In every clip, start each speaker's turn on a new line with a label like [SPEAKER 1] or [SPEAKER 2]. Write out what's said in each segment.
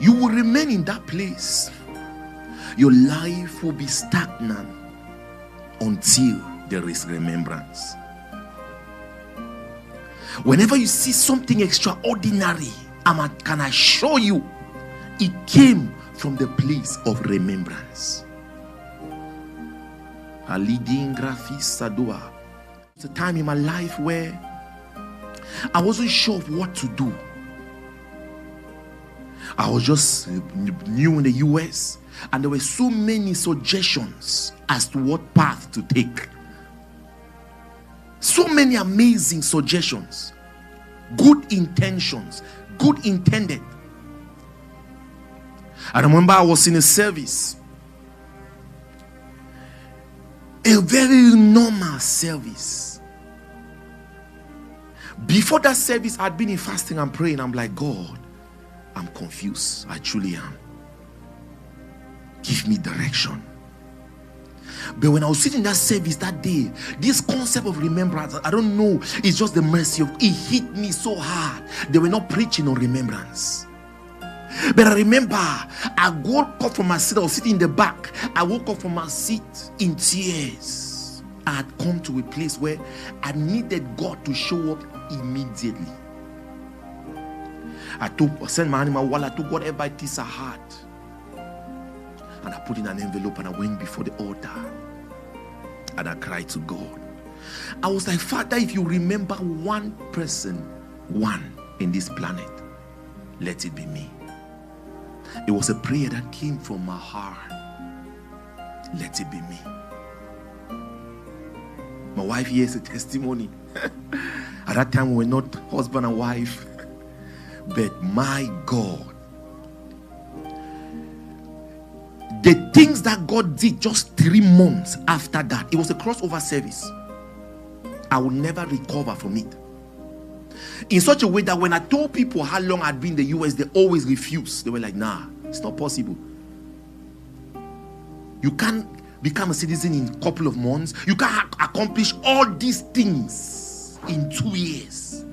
[SPEAKER 1] you will remain in that place. Your life will be stagnant until there is remembrance. Whenever you see something extraordinary, can I show you, it came from the place of remembrance. It's a time in my life where I wasn't sure of what to do. I was just new in the US, and there were so many suggestions as to what path to take. So many amazing suggestions, good intentions, good intended. I remember I was in a service, a very normal service. Before that service, I'd been in fasting and praying. I'm like, God, I'm confused. I truly am. Give me direction. But when I was sitting in that service that day, this concept of remembrance, I don't know, it's just the mercy of it hit me so hard. They were not preaching on remembrance. But I remember I woke up from my seat. I was sitting in the back. I woke up from my seat in tears. I had come to a place where I needed God to show up immediately. I sent my animal while I took whatever it is I had, and I put in an envelope, and I went before the altar and I cried to God. I was like, Father, if you remember one person, one in this planet, let it be me. It was a prayer that came from my heart. Let it be me. My wife here is a testimony. At that time we were not husband and wife, but my God, the things that God did just 3 months after that, it was a crossover service. I will never recover from it. In such a way that when I told people how long I'd been in the US, they always refused. They were like, nah, it's not possible. You can't become a citizen in a couple of months. You can't accomplish all these things in 2 years.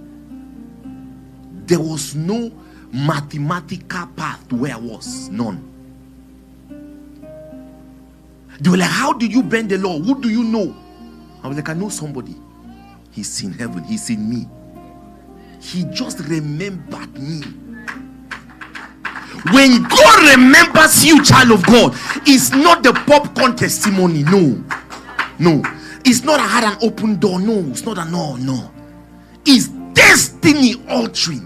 [SPEAKER 1] There was no mathematical path to where I was. None. They were like, how did you bend the law? Who do you know? I was like, I know somebody. He's in heaven. He's in me. He just remembered me. When God remembers you, child of God, it's not the popcorn testimony. No. It's not I had an open door. No. It's not a no. It's destiny altering.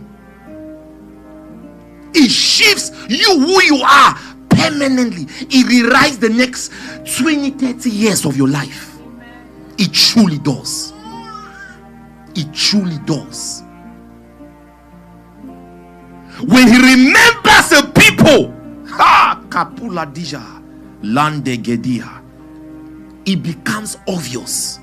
[SPEAKER 1] It shifts you who you are permanently. It rewrites the next 20-30 years of your life. It truly does. It truly does. When he remembers the people, Kapula Dija, Lande Gedia, it becomes obvious.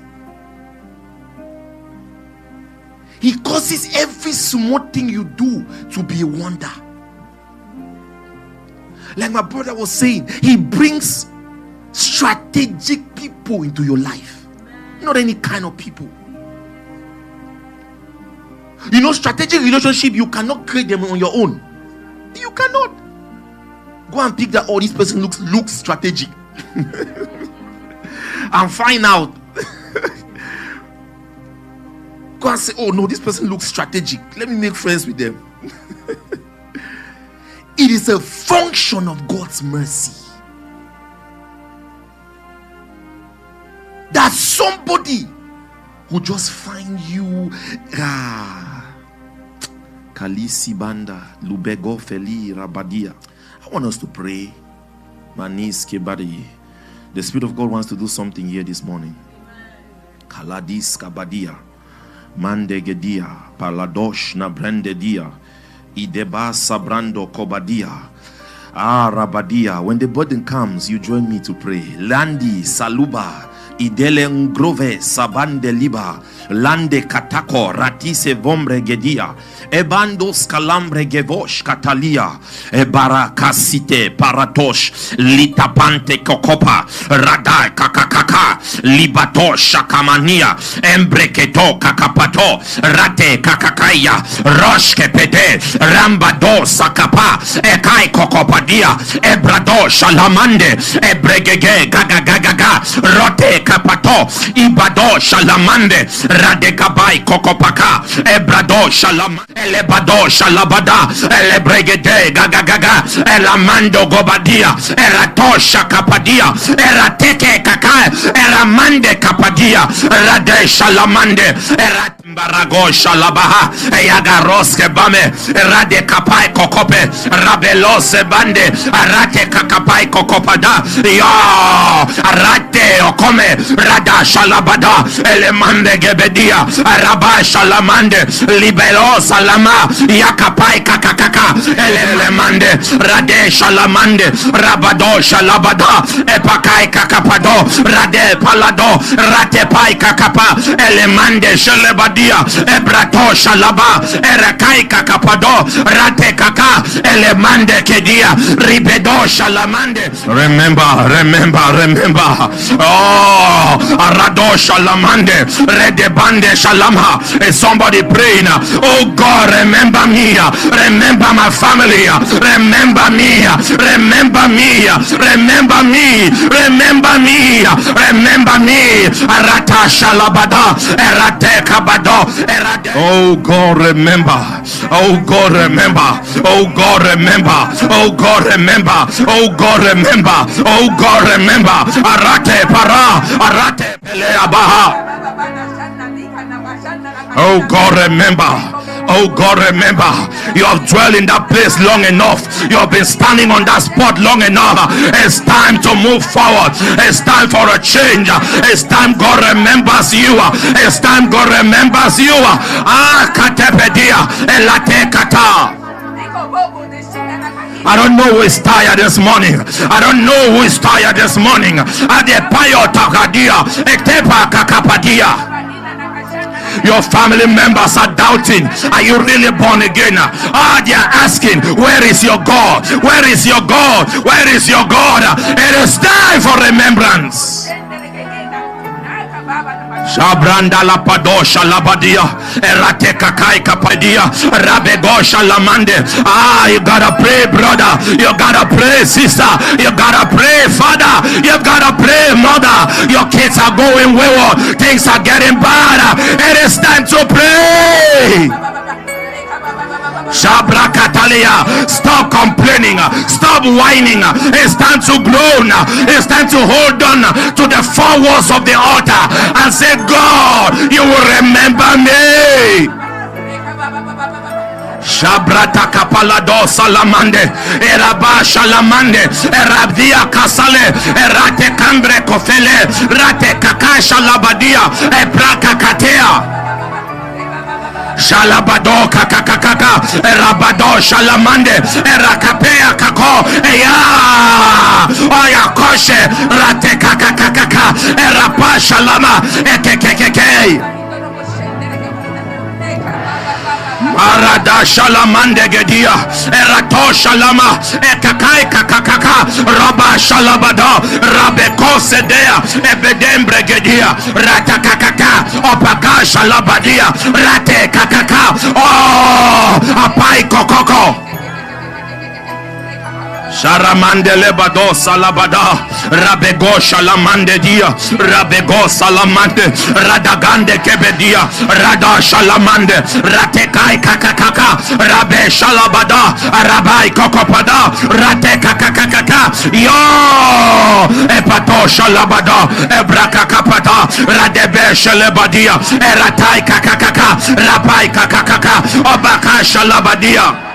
[SPEAKER 1] He causes every small thing you do to be a wonder. Like my brother was saying, he brings strategic people into your life, not any kind of people. You know, strategic relationship, you cannot create them on your own. You cannot go and pick that. Oh, this person looks strategic and find out. Go and say, oh no, this person looks strategic, let me make friends with them. It is a function of God's mercy that somebody who just find you. Kalisi Banda Lubego Feli Rabadia. I want us to pray. Manis Kebadi. The Spirit of God wants to do something here this morning. Kaladis Kabadia Mandegedia Paladosh Nabrendedia Ideba Sabrando Kobadia Rabadia. When the burden comes, you join me to pray. Landi Saluba idele ngrove sabande liba lande katako ratise vombre gedia ebando scalambre gevosh katalia ebarakasite paratosh litapante kokopa radai kakakaka libato shakamania embreketo kakapato rate kakakaya roshke pete rambado sakapa ekai kokopadia ebrado shalamande ebregege gagagagaga rote kapato ibado shalamande radekabai kokopaka ebrado shalam elebado shalabada elebregede gagagaga elamando gobadia eratosha kapadia erateke kaka eramande kapadia rade shalamande erat Barago shalabaha yagaroske bame rade kapai kokope rabelose bande arate kakapai kokopada ya arate okome rada shalabada elemande gebedia araba shalamande libelo salama yakapai kakakaka elemande rade shalamande rabado shalabada epakai kakapado rade palado rate pai kakapa elemande shalabadi ebrato shalaba erakai kakapado rate kaka elemande kedia ribedo shalamande remember oh arado shalamande redebande shalama. Is somebody praying? Oh God, remember me, remember my family, remember me, remember me, remember me, remember me, remember me. Arata shalabada erate kabado. Oh God, remember. Oh God, remember. Oh God, remember. Oh God, remember. Oh God, remember. Oh God, remember. Arate para, arate peleabaha. Oh God, remember. Oh God, remember. You have dwelled in that place long enough. You have been standing on that spot long enough. It's time to move forward. It's time for a change. It's time God remembers you. It's time God remembers you. Katepedia elate kata. I don't know who is tired this morning. I don't know who is tired this morning. Adepayo takadia etepa kakapadia. Your family members are doubting, are you really born again? They are asking, where is your God? Where is your God? Where is your God? It is time for remembrance. Shabranda la padosha labadia erate kakai kapadia rabegosha lamande. You gotta pray, brother. You gotta pray, sister. You gotta pray, father. You gotta pray, mother. Your kids are going wayward. Things are getting bad. It is time to pray. Shabra Katalia, stop complaining, stop whining. It's time to groan. It's time to hold on to the four walls of the altar and say, God, you will remember me. Shabrata kapalado salamande eraba shalamande erabdia kasale erate kambre kofele rate kakasha labadia ebraka katea Shalabado kakakaka erabado shalamande erakapea kako eya oya koshe rate kakakaka erapa shalama ekekekeke Arada shalamande gedia erato shalama ekakai kakakaka raba shalabada rabeko sedea ebedembre gedia rata kakaka opaka shalabadia rate kakaka apai kokoko Sharamande lebado salabada rabego shalamande dia rabego salamande radagande kebedia rada shalamande ratekai kakakaka rabe shalabada rabai kokopada rate kakakaka yo epato shalabada ebraka kapata radebe shalebadia eratai kakakaka rabai kakakaka obaka shalabadia.